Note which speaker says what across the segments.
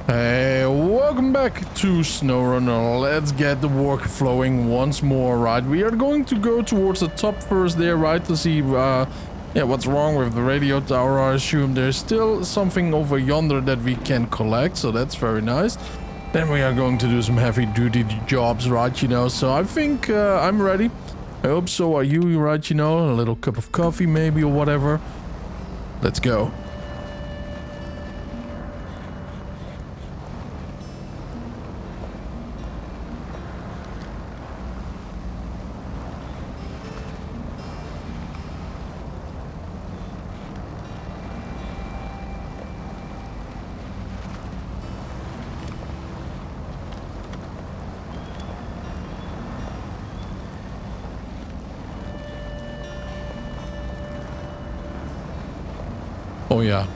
Speaker 1: Hey, welcome back to SnowRunner. Let's get the work flowing once more, right? We are going to go towards the top first there, right? To see, what's wrong with the radio tower. I assume there's still something over yonder that we can collect, so that's very nice. Then we are going to do some heavy-duty jobs, right? You know, so I think I'm ready. I hope so are you, right? You know, a little cup of coffee maybe or whatever. Let's go. Oh yeah,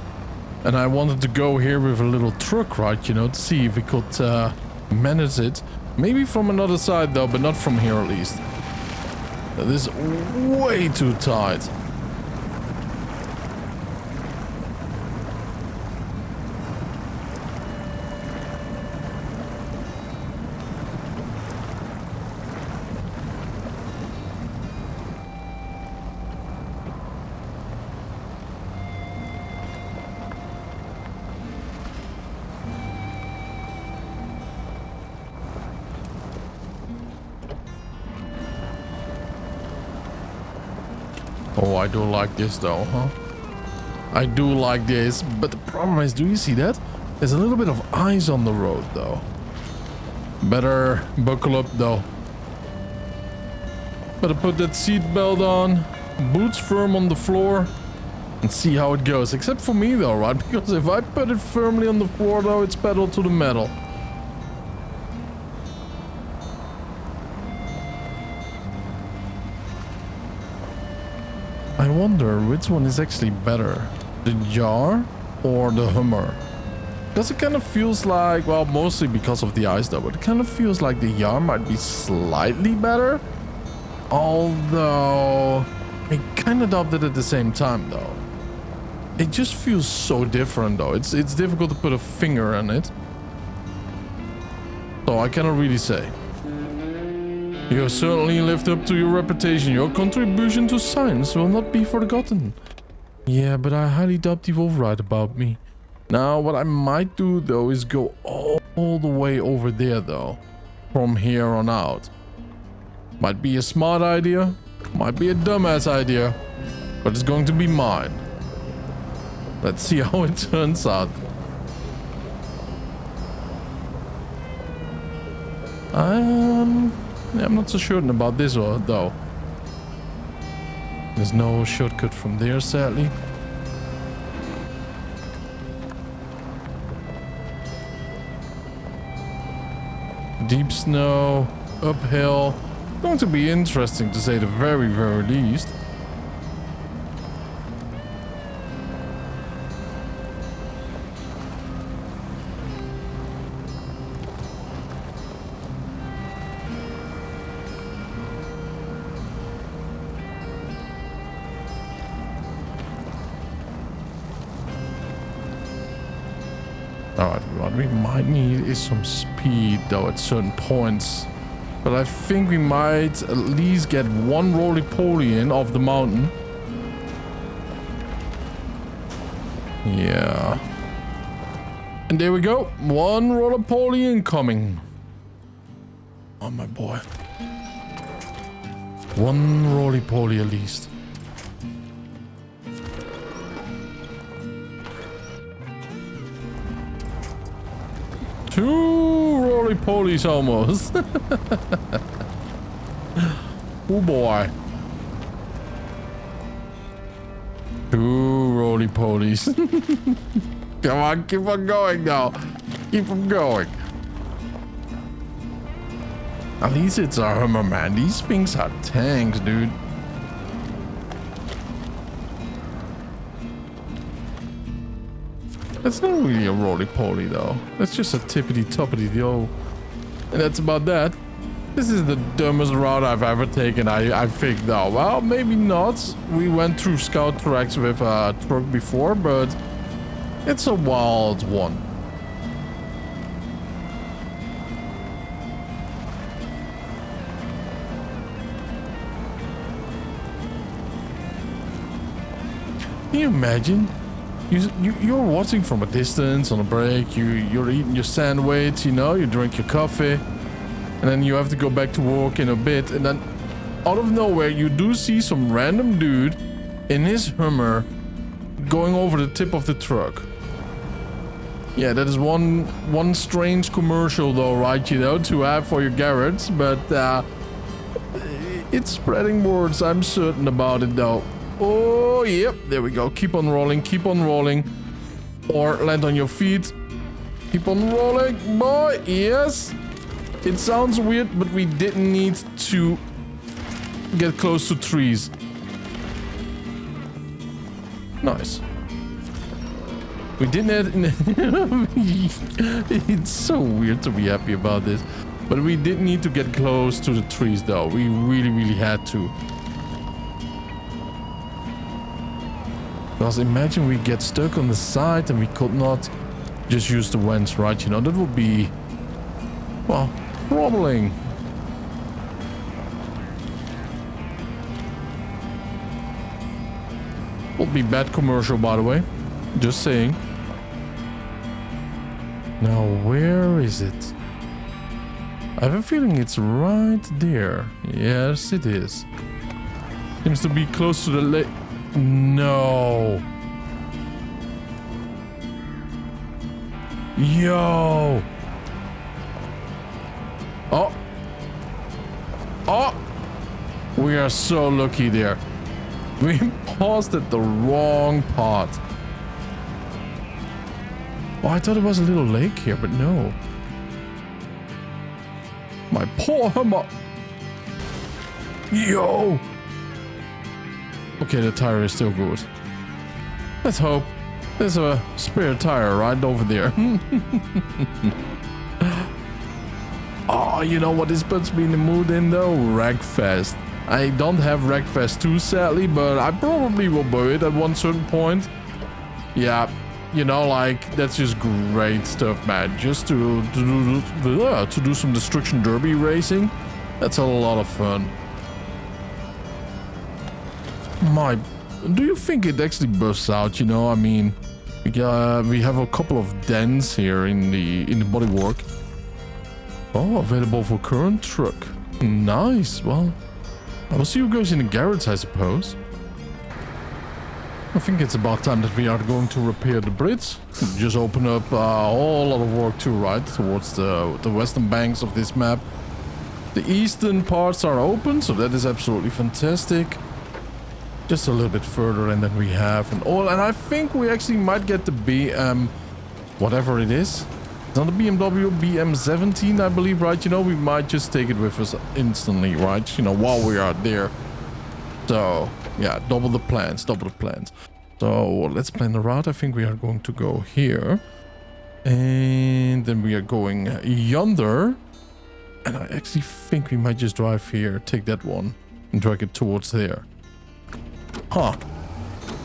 Speaker 1: and I wanted to go here with a little truck, right, you know, to see if we could manage it. Maybe from another side though, but not from here at least. That is way too tight. Oh, I do like this though, huh? I do like this, but the problem is, do you see that? There's a little bit of ice on the road though. Better buckle up though. Better put that seat belt on, boots firm on the floor, and see how it goes. Except for me though, right? Because if I put it firmly on the floor though, it's pedal to the metal. I wonder which one is actually better, the Jar or the Hummer? Because it kind of feels like, well, mostly because of the ice though, but it kind of feels like the Jar might be slightly better. Although, I kind of doubt it at the same time though. It just feels so different though. It's difficult to put a finger on it. So I cannot really say. You have certainly lived up to your reputation. Your contribution to science will not be forgotten. Yeah, but I highly doubt you will write about me. Now, what I might do, though, is go all the way over there, though. From here on out. Might be a smart idea. Might be a dumbass idea. But it's going to be mine. Let's see how it turns out. Yeah, I'm not so certain about this one, though. There's no shortcut from there, sadly. Deep snow, uphill. Going to be interesting to say the very, very least. Alright, what we might need is some speed though at certain points. But I think we might at least get one roly-poly in off the mountain. Yeah. And there we go. One roly-poly incoming. Oh my boy. One roly-poly at least. Two roly-polies almost. Oh boy. Two roly-polies. Come on, keep on going now. Keep on going. At least it's a Hummer, man. These things are tanks, dude. That's not really a roly-poly though. That's just a tippity-toppity-yo. And that's about that. This is the dumbest route I've ever taken, I think though. Well, maybe not. We went through scout tracks with a truck before, but it's a wild one. Can you imagine? You're watching from a distance on a break. You're eating your sandwich, you know, you drink your coffee, and then you have to go back to work in a bit, and then out of nowhere you do see some random dude in his Hummer going over the tip of the truck. Yeah, that is one strange commercial though, right, you know, to have for your garage, but it's spreading words, I'm certain about it though. Oh, yep, there we go. Keep on rolling, or land on your feet. Keep on rolling, boy. Yes. It sounds weird, but we didn't need to get close to trees. Nice. We didn't have... It's so weird to be happy about this. But we didn't need to get close to the trees, though. We really, really had to. Because imagine we get stuck on the side and we could not just use the vents, right? You know, that would be... well, troubling. Would be bad commercial, by the way. Just saying. Now, where is it? I have a feeling it's right there. Yes, it is. Seems to be close to the lake. No. Yo. Oh. Oh. We are so lucky there. We paused at the wrong part. Oh, I thought it was a little lake here, but no. My poor Hummer. Yo. Okay, the tire is still good. Let's hope. There's a spare tire right over there. Oh, you know what this puts me in the mood in though? Wreckfest. I don't have Wreckfest 2 sadly, but I probably will buy it at one certain point. Yeah, you know, like, that's just great stuff, man. Just to do some destruction derby racing. That's a lot of fun. Do you think it actually bursts out? You know, I mean, we have a couple of dents here in the bodywork. Oh, available for current truck. Nice. Well, I will see you guys in the garage, I suppose. I think it's about time that we are going to repair the bridge. Just open up a whole lot of work too, right? Towards the western banks of this map. The eastern parts are open, so that is absolutely fantastic. Just a little bit further, and then we have an oil. And I think we actually might get the whatever it is. It's not a BMW BM17, I believe, right? You know, we might just take it with us instantly, right? You know, while we are there. So, yeah, double the plans. So, let's plan the route. I think we are going to go here. And then we are going yonder. And I actually think we might just drive here, take that one, and drag it towards there. Huh.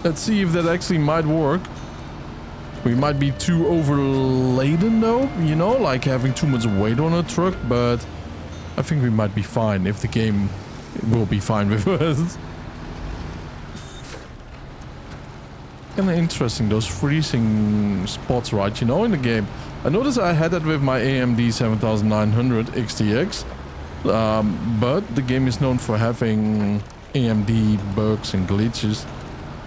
Speaker 1: Let's see if that actually might work. We might be too overladen though, you know, like having too much weight on a truck, but I think we might be fine if the game will be fine with us. Kind of interesting, those freezing spots, right, you know, in the game. I noticed I had that with my AMD 7900 XTX, but the game is known for having AMD bugs and glitches.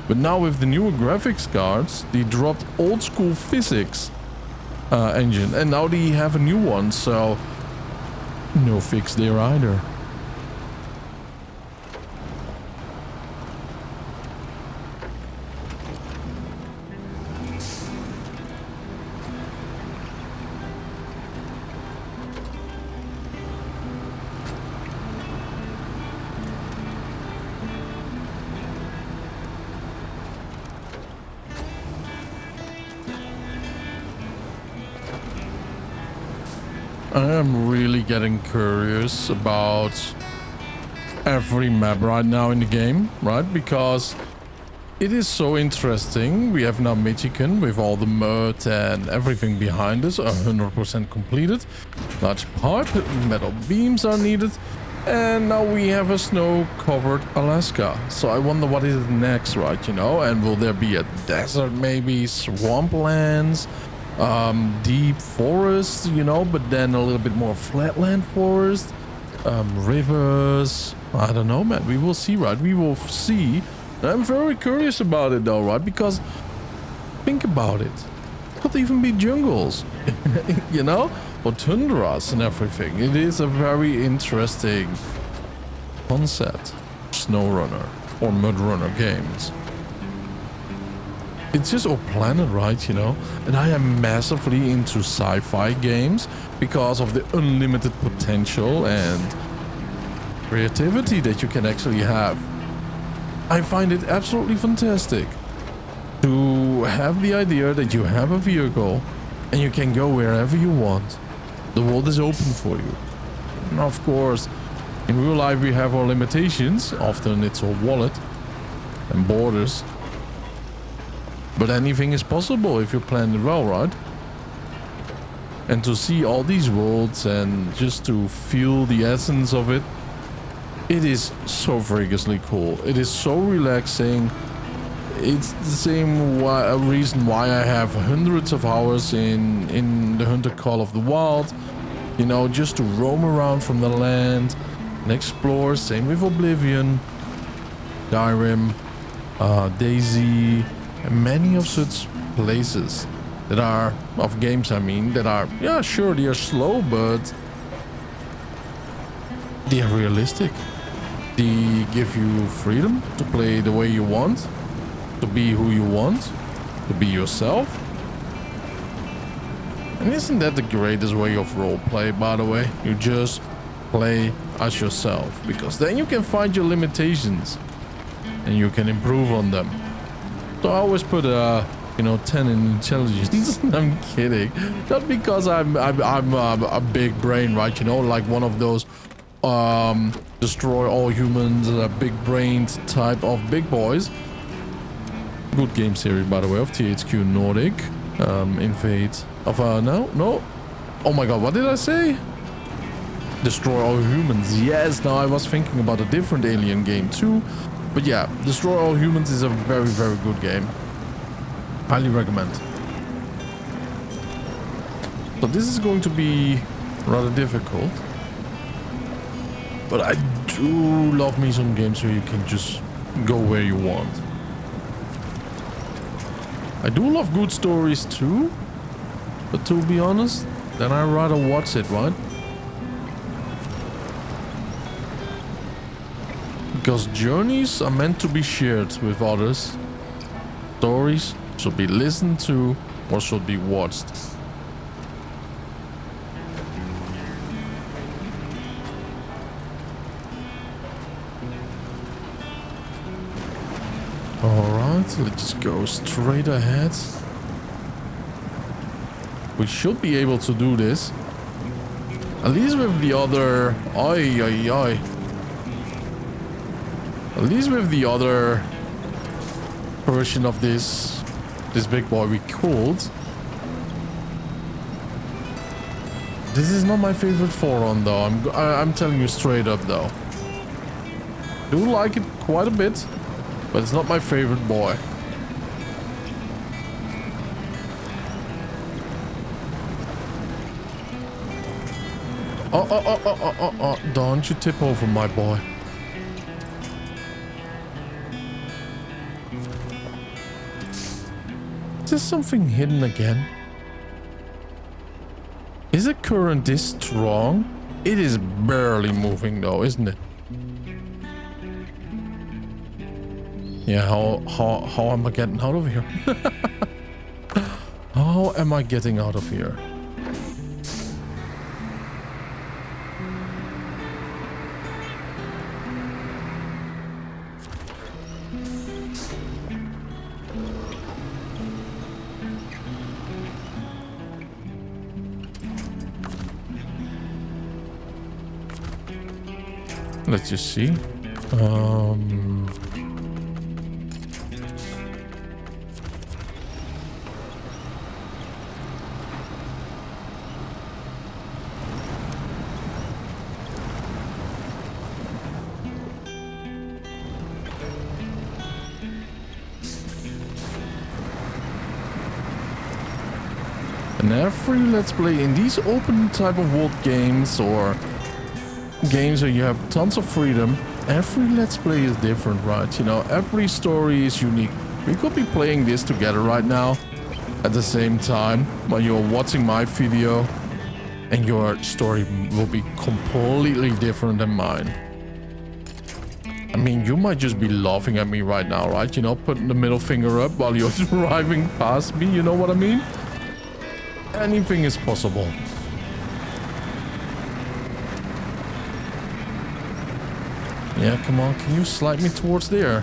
Speaker 1: But now with the newer graphics cards, they dropped old school physics engine, and now they have a new one, so no fix there either. I am really getting curious about every map right now in the game, right? Because it is so interesting. We have now Michigan with all the mud and everything behind us, 100% completed. Large pipe, metal beams are needed. And now we have a snow-covered Alaska. So I wonder what is next, right? You know, and will there be a desert, maybe swamplands, deep forests, you know, but then a little bit more flatland forest, rivers. I don't know, man. We will see, right? We will see. I'm very curious about it, though, right? Because think about it. Could even be jungles, you know, or tundras and everything. It is a very interesting concept. SnowRunner or MudRunner games. It's just our planet, right? You know, and I am massively into sci-fi games because of the unlimited potential and creativity that you can actually have. I find it absolutely fantastic to have the idea that you have a vehicle and you can go wherever you want. The world is open for you. And of course, in real life we have our limitations. Often it's our wallet and borders. But anything is possible if you plan it well, right? And to see all these worlds and just to feel the essence of it, it is so freakishly cool. It is so relaxing. It's the same reason why I have hundreds of hours in the Hunter Call of the Wild. You know, just to roam around from the land and explore. Same with Oblivion, Skyrim, DayZ, and many of such places that are, of games I mean, that are, yeah, sure, they are slow, but they are realistic. They give you freedom to play the way you want, to be who you want, to be yourself. And isn't that the greatest way of roleplay, by the way? You just play as yourself, because then you can find your limitations and you can improve on them. So I always put a, you know, 10 in intelligence. I'm kidding. Not because I'm a big brain, right? You know, like one of those destroy all humans, big brained type of big boys. Good game series, by the way, of THQ Nordic. Invade of no. Oh my god, what did I say? Destroy all humans. Yes, now I was thinking about a different Alien game too. But yeah, Destroy All Humans is a very, very good game. Highly recommend. So this is going to be rather difficult. But I do love me some games where you can just go where you want. I do love good stories too. But to be honest, then I'd rather watch it, right? Because journeys are meant to be shared with others. Stories should be listened to or should be watched. Alright, let's just go straight ahead. We should be able to do this. At least with the other... At least with the other version of this big boy we called. This is not my favorite Voron though. I'm telling you straight up though. Do like it quite a bit, but it's not my favorite boy. Oh, don't you tip over my boy. Is there something hidden again? Is the current this strong? It is barely moving though, isn't it? Yeah, how am I getting out of here? How am I getting out of here? Let's just see. And every Let's Play in these open type of world games or games where you have tons of freedom, every Let's Play is different, right? You know, every story is unique. We could be playing this together right now at the same time while you're watching my video, and your story will be completely different than mine. I mean, you might just be laughing at me right now, right? You know, putting the middle finger up while you're driving past me, you know what I mean? Anything is possible. Yeah, come on, can you slide me towards there?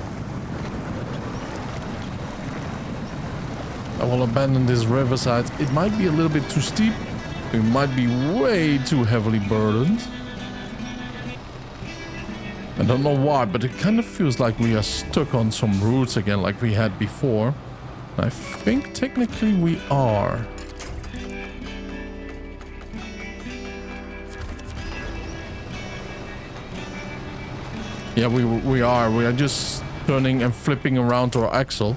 Speaker 1: I will abandon this riverside. It might be a little bit too steep. We might be way too heavily burdened. I don't know why, but it kind of feels like we are stuck on some routes again like we had before. I think technically we are. Yeah, we are. We are just turning and flipping around our axle.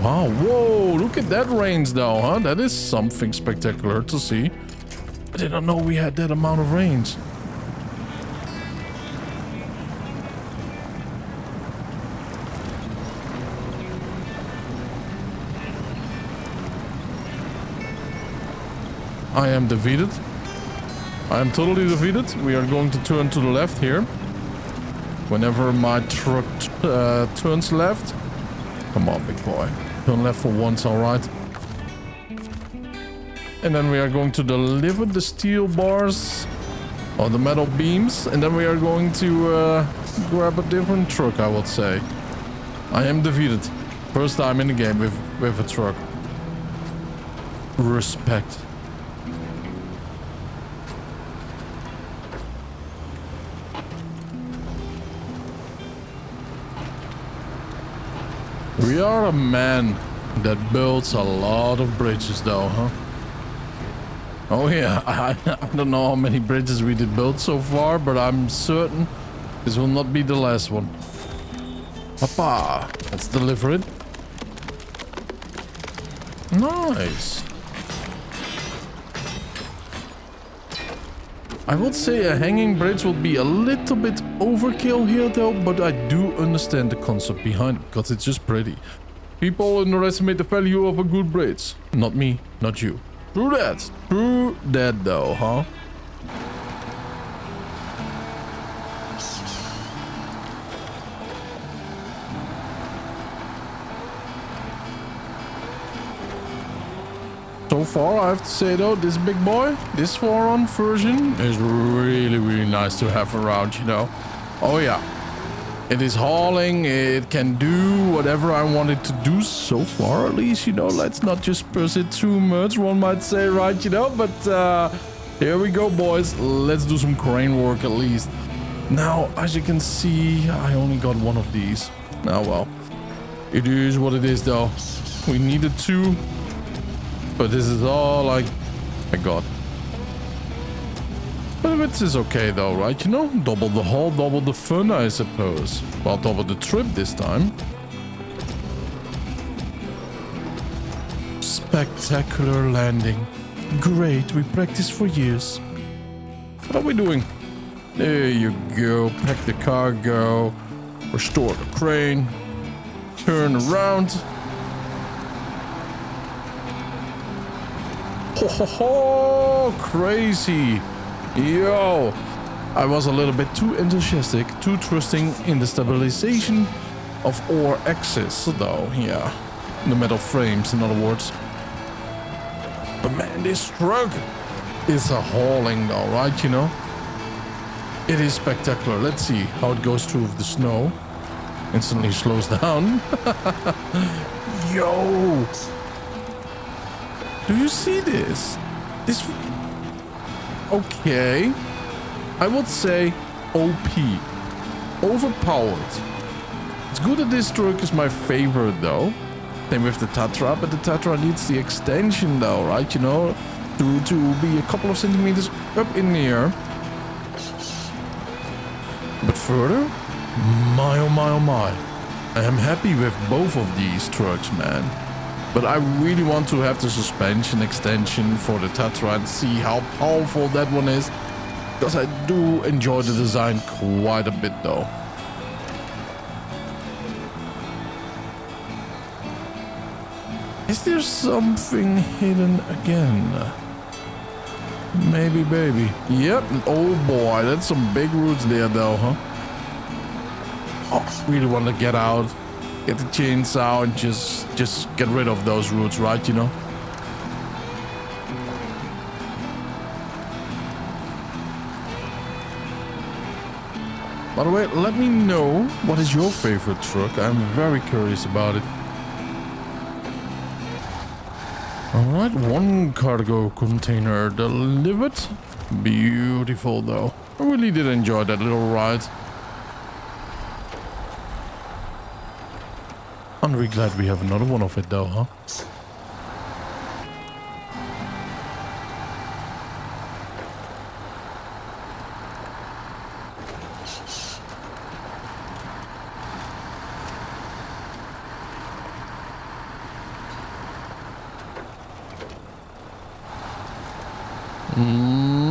Speaker 1: Wow, whoa, look at that range though, huh? That is something spectacular to see. I didn't know we had that amount of range. I am defeated. I am totally defeated. We are going to turn to the left here. Whenever my truck turns left. Come on, big boy. Turn left for once, alright. And then we are going to deliver the steel bars or the metal beams. And then we are going to grab a different truck, I would say. I am defeated. First time in the game with a truck. Respect. We are a man that builds a lot of bridges though, huh? Oh yeah, I don't know how many bridges we did build so far, but I'm certain this will not be the last one. Papa, let's deliver it. Nice. I would say a hanging bridge would be a little bit overkill here though, but I do understand the concept behind it because it's just pretty. People underestimate the value of a good bridge. Not me, not you. True that. True that though, huh? So far, I have to say though, this big boy, this Voron version is really, really nice to have around, you know. Oh yeah. It is hauling, it can do whatever I want it to do so far at least, you know. Let's not just push it too much, one might say, right, you know. But here we go, boys. Let's do some crane work at least. Now, as you can see, I only got one of these. Now, well, it is what it is though. We needed two. But this is all I got. But it is okay though, right? You know, double the haul, double the fun, I suppose. Well, double the trip this time. Spectacular landing. Great, we practiced for years. What are we doing? There you go. Pack the cargo. Restore the crane. Turn around. Ho ho ho! Crazy! Yo! I was a little bit too enthusiastic, too trusting in the stabilization of our axis, though. Yeah, the metal frames, in other words. But man, this truck is a hauling, though, right? You know, it is spectacular. Let's see how it goes through the snow. Instantly slows down. Yo! Do you see this? This... Okay. I would say OP. Overpowered. It's good that this truck is my favorite though. Same with the Tatra, but the Tatra needs the extension though, right? You know, to be a couple of centimeters up in the air. But further? My oh my oh my. I am happy with both of these trucks, man. But I really want to have the suspension extension for the Tatra and see how powerful that one is. Because I do enjoy the design quite a bit though. Is there something hidden again? Maybe, baby. Yep. Oh boy, that's some big roots there though, huh? Oh, really want to get out, get the chainsaw and just get rid of those roots, right? You know? By the way, let me know what is your favorite truck. I'm very curious about it. Alright, one cargo container delivered. Beautiful though. I really did enjoy that little ride. I'm really glad we have another one of it though, huh?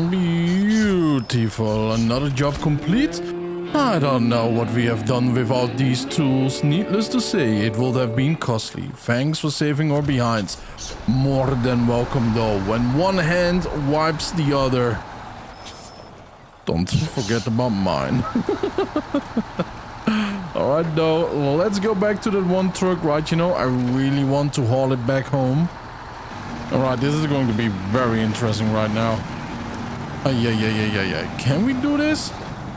Speaker 1: Beautiful. Another job complete. I don't know what we have done without these tools. Needless to say, it would have been costly. Thanks for saving our behinds. More than welcome though. When one hand wipes the other. Don't forget about mine. Alright though, let's go back to that one truck, right? You know, I really want to haul it back home. Alright, this is going to be very interesting right now. Yeah. Can we do this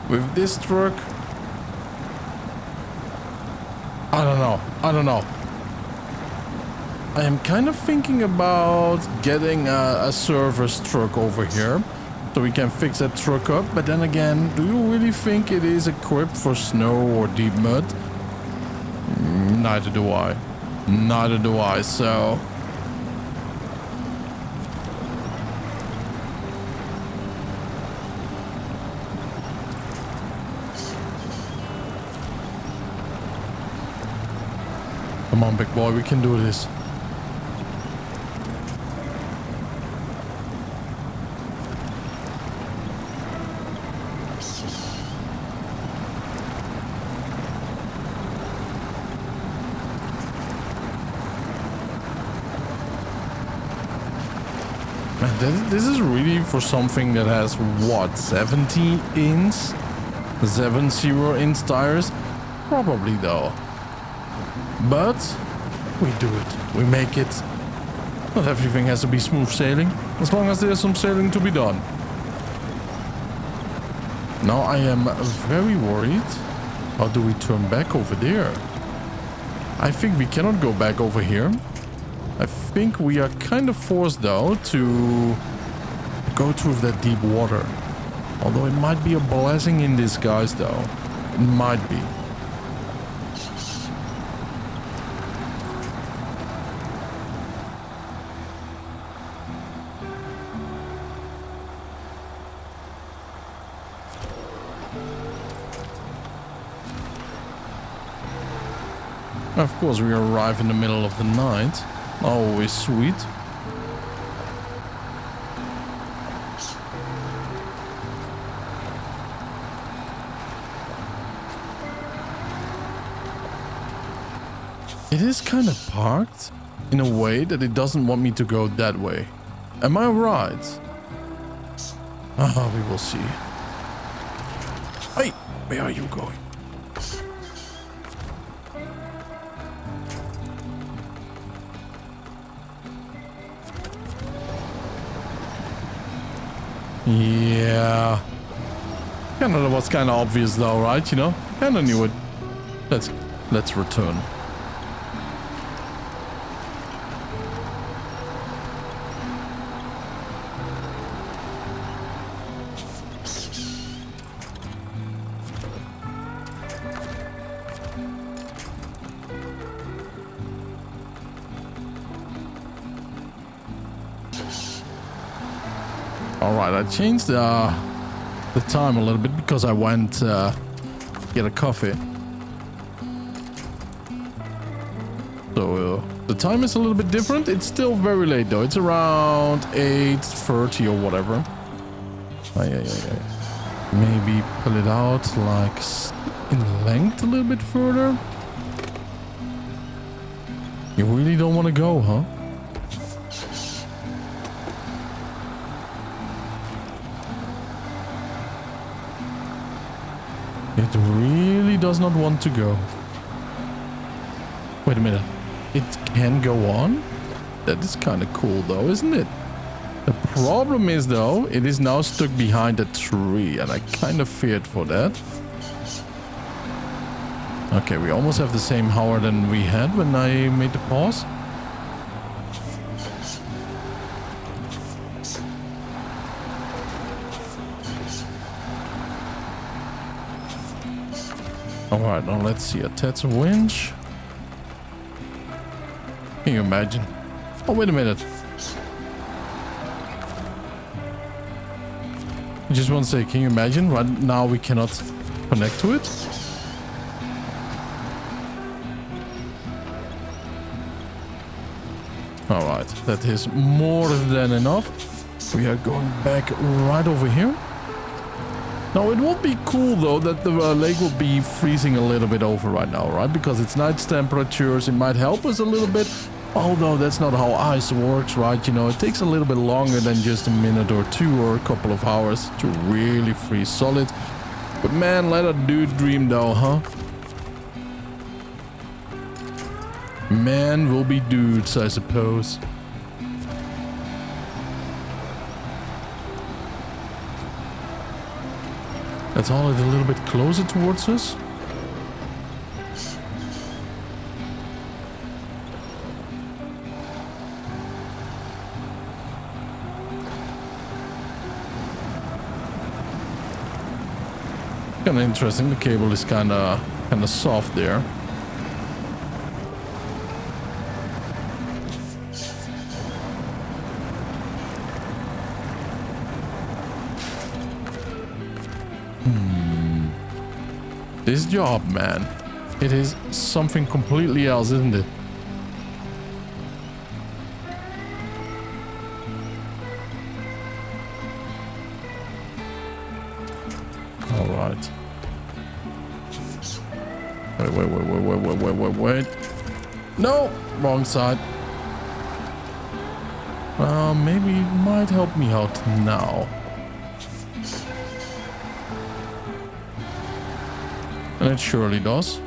Speaker 1: with this truck? I don't know. I am kind of thinking about getting a service truck over here so we can fix that truck up. But then again, do you really think it is equipped for snow or deep mud? Neither do I. So come on, big boy, we can do this. Man, this is really for something that has, what, 70 inch? 70-inch tires? Probably though. But we do it. We make it. Not everything has to be smooth sailing, as long as there's some sailing to be done. Now I am very worried. How do we turn back over there? I think we cannot go back over here. I think we are kind of forced though to go through that deep water. Although it might be a blessing in disguise though. It might be. Of course, we arrive in the middle of the night. Always sweet. It is kind of parked in a way that it doesn't want me to go that way. Am I right? Ah, we will see. Hey, where are you going? Yeah. Kinda was kinda obvious though, right? You know? Kinda knew it. Let's return. Alright, I changed the time a little bit because I went get a coffee. So the time is a little bit different. It's still very late though. It's around 8:30 or whatever. Maybe pull it out like in length a little bit further. You really don't want to go, huh? It really does not want to go. Wait a minute. It can go on? That is kind of cool though, isn't it? The problem is though, it is now stuck behind a tree and I kind of feared for that. Okay, we almost have the same hour than we had when I made the pause. Alright, now let's see. That's a winch. Can you imagine? Oh, wait a minute. I just want to say, can you imagine? Right now we cannot connect to it. Alright, that is more than enough. We are going back right over here. Now, it would be cool, though, that the lake will be freezing a little bit over right now, right? Because it's night temperatures, it might help us a little bit. Although, that's not how ice works, right? You know, it takes a little bit longer than just a minute or two or a couple of hours to really freeze solid. But man, let a dude dream, though, huh? Men will be dudes, I suppose. Let's haul it a little bit closer towards us. Kind of interesting. The cable is kind of soft there. This job, man, it is something completely else, isn't it? All right. Wait. No, wrong side. Well, maybe it might help me out now. And it surely does.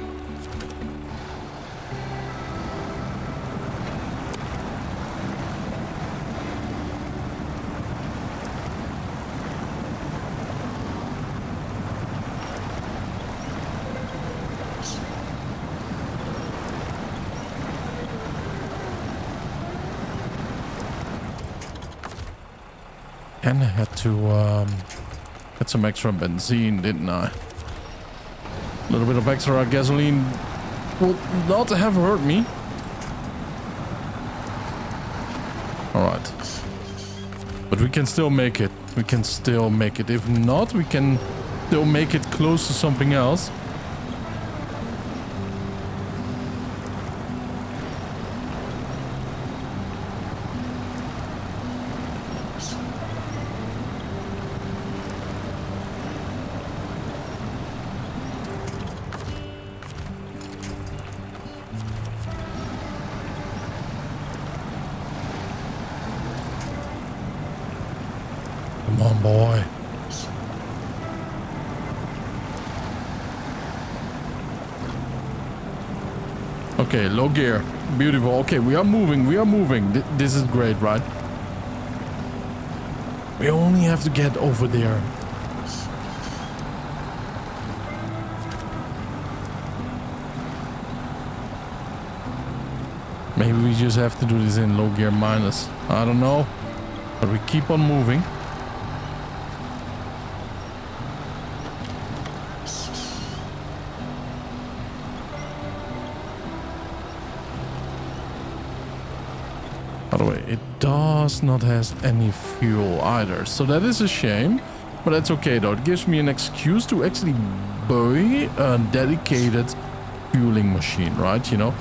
Speaker 1: And I had to get some extra benzene, didn't I? A little bit of extra gasoline will not have hurt me. Alright. But we can still make it. We can still make it. If not, we can still make it close to something else. Come on, boy. Okay, low gear. Beautiful. Okay, we are moving. We are moving. This is great, right? We only have to get over there. Maybe we just have to do this in low gear minus. I don't know. But we keep on moving. By the way, it does not have any fuel either. So that is a shame. But that's okay though. It gives me an excuse to actually buy a dedicated fueling machine, right? You know,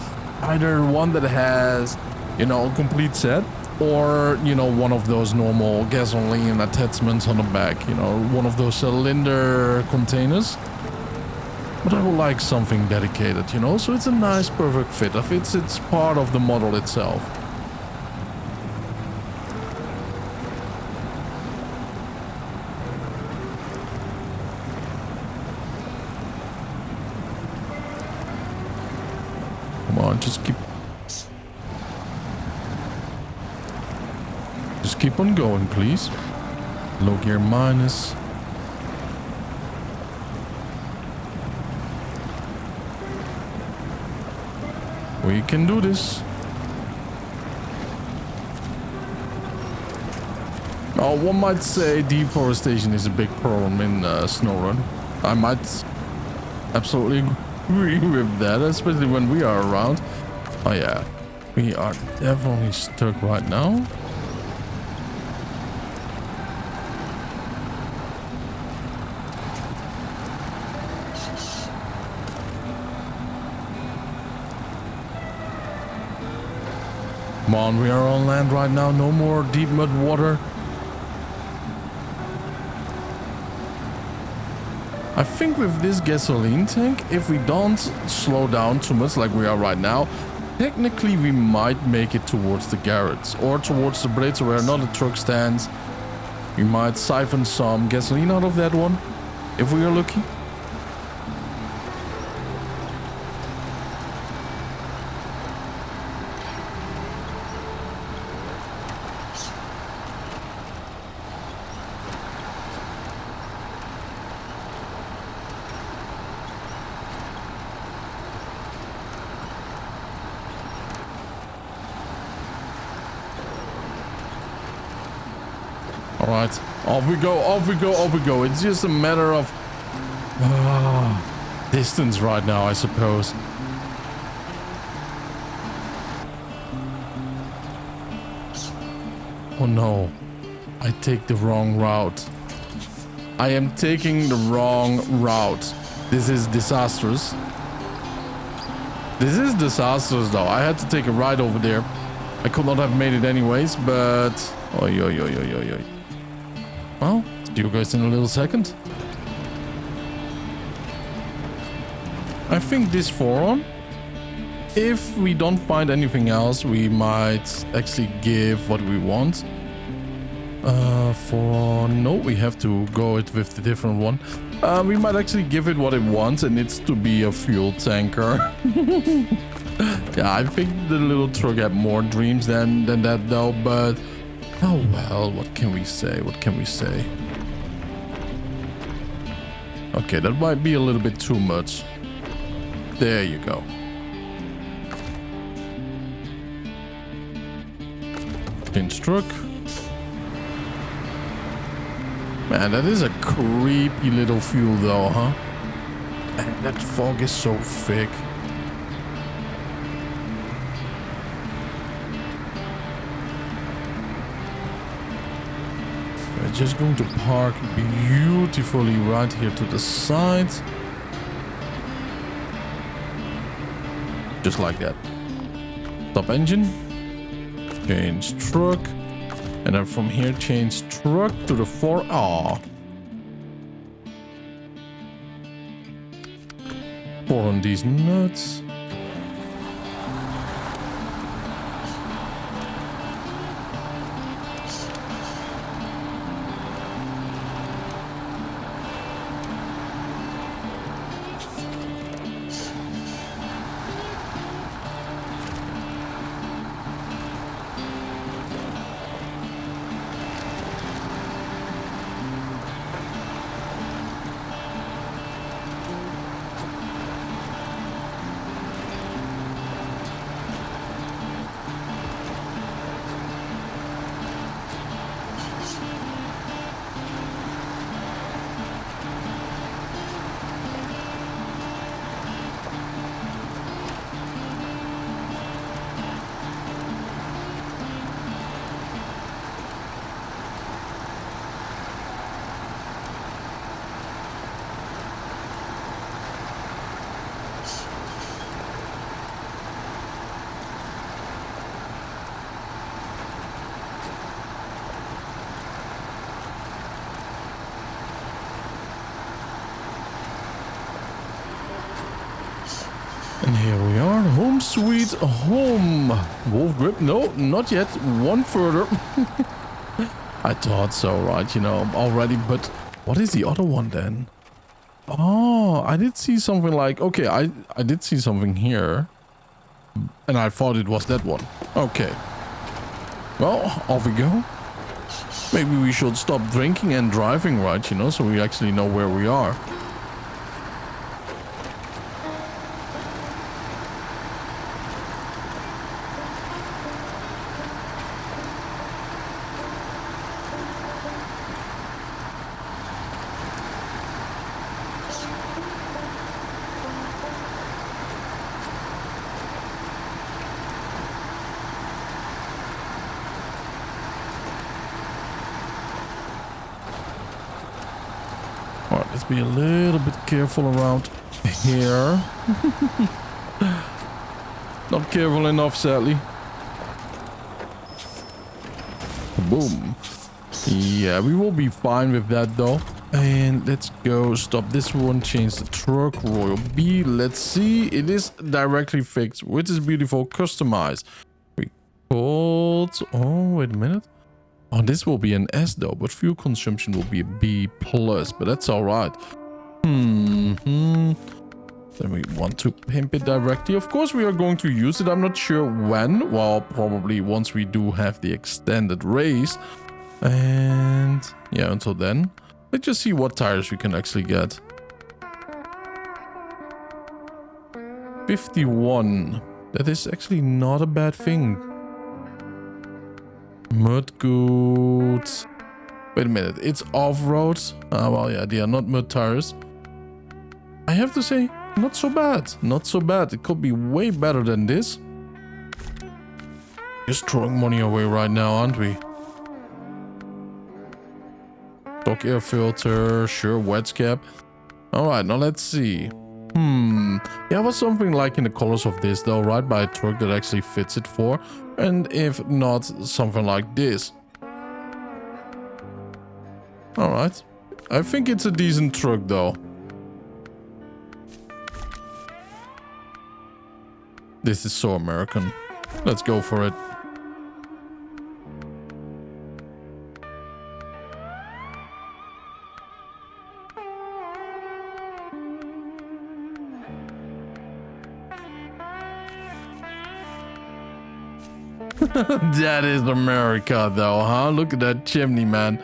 Speaker 1: either one that has, you know, a complete set, or, you know, one of those normal gasoline attachments on the back, you know, one of those cylinder containers. But I would like something dedicated, you know, so it's a nice perfect fit. It's part of the model itself. Come on, just keep on going, please. Low gear minus. We can do this. Oh, one might say deforestation is a big problem in SnowRunner. I might absolutely agree with that, especially when we are around. Oh yeah, we are definitely stuck right now. Come on, we are on land right now. No more deep mud water. I think with this gasoline tank, if we don't slow down too much like we are right now, technically we might make it towards the garage or towards the bridge where another truck stands. We might siphon some gasoline out of that one, if we are lucky. Alright, off we go, off we go, off we go. It's just a matter of distance right now, I suppose. Oh no, I take the wrong route. I am taking the wrong route. This is disastrous. This is disastrous though. I had to take a ride over there. I could not have made it anyways, but... Oi, oi, oi, oi, oi, oi. Well, see you guys in a little second. I think this Voron, if we don't find anything else, we might actually give what we want. No, we have to go it with the different one. We might actually give it what it wants, and it's to be a fuel tanker. Yeah, I think the little truck had more dreams than that though, but oh well, what can we say? What can we say? Okay, that might be a little bit too much. There you go. Change truck. Man, that is a creepy little fuel though, huh? And that fog is so thick. We're just going to park beautifully right here to the side. Just like that. Stop engine. Change truck. And then from here, change truck to the 4R. 4 on these nuts. And here we are, home sweet home. Wolf grip, no, not yet, one further. I thought so, right, you know, already, but what is the other one then? Oh, I did see something like, okay, I did see something here. And I thought it was that one. Okay. Well, off we go. Maybe we should stop drinking and driving, right, you know, so we actually know where we are. Alright, let's be a little bit careful around here. Not careful enough, sadly. Boom. Yeah, we will be fine with that though. And let's go stop this one, change the truck, Royal B. Let's see, it is directly fixed, which is beautiful. Customize. We called, oh, wait a minute. Oh, this will be an S though, but fuel consumption will be a B+, but that's all right. Then we want to pimp it directly. Of course, we are going to use it. I'm not sure when. Well, probably once we do have the extended race. And yeah, until then, let's just see what tires we can actually get. 51. That is actually not a bad thing. Mud goods. Wait a minute, it's off-road. Well, yeah, they are not mud tires. I have to say, not so bad. Not so bad. It could be way better than this. Just throwing money away right now, aren't we? Stock air filter, sure, wet cap. Alright, now let's see. Yeah, was something like in the colors of this though, right? By a truck that actually fits it for. And if not, something like this. Alright. I think it's a decent truck though. This is so American. Let's go for it. That is America though, huh? Look at that chimney, man.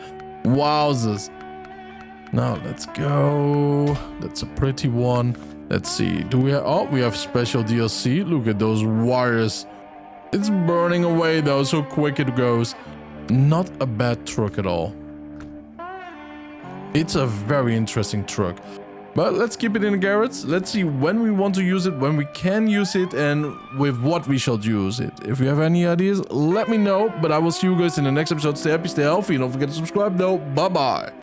Speaker 1: Wowzers. Now let's go. That's a pretty one. Let's see. Do we have... Oh, we have special DLC. Look at those wires. It's burning away though, so quick it goes. Not a bad truck at all. It's a very interesting truck. But let's keep it in the garage. Let's see when we want to use it, when we can use it, and with what we shall use it. If you have any ideas, let me know. But I will see you guys in the next episode. Stay happy, stay healthy, and don't forget to subscribe though. Bye-bye.